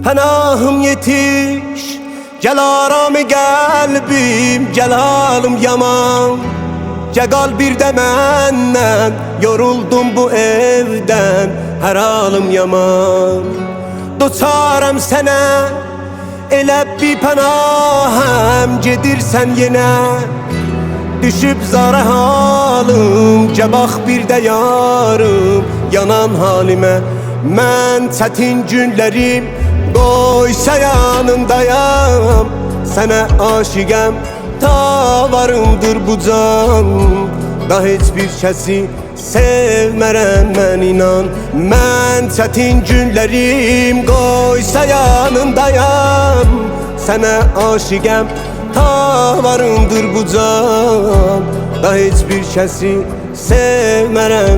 Pənahım yetiş, gel aramı qəlbim, gel halım yaman. Gəl bir də məndən, yoruldum bu evdən, hər halım yaman. Doçaram sənə, elə bir pənahəm, gedirsən yenə. Düşüb zara halım, gəl bax bir də yarım, yanan halimə. Mən çətin günlərim qoysa yanındayam, sənə aşiqəm, ta varımdır bu can. Da heç bir kəsi sevmərəm mən inan. Mən çətin günlərim qoysa yanındayam, sənə aşiqəm, ta varımdır bu can. Da heç bir kəsi sevmərəm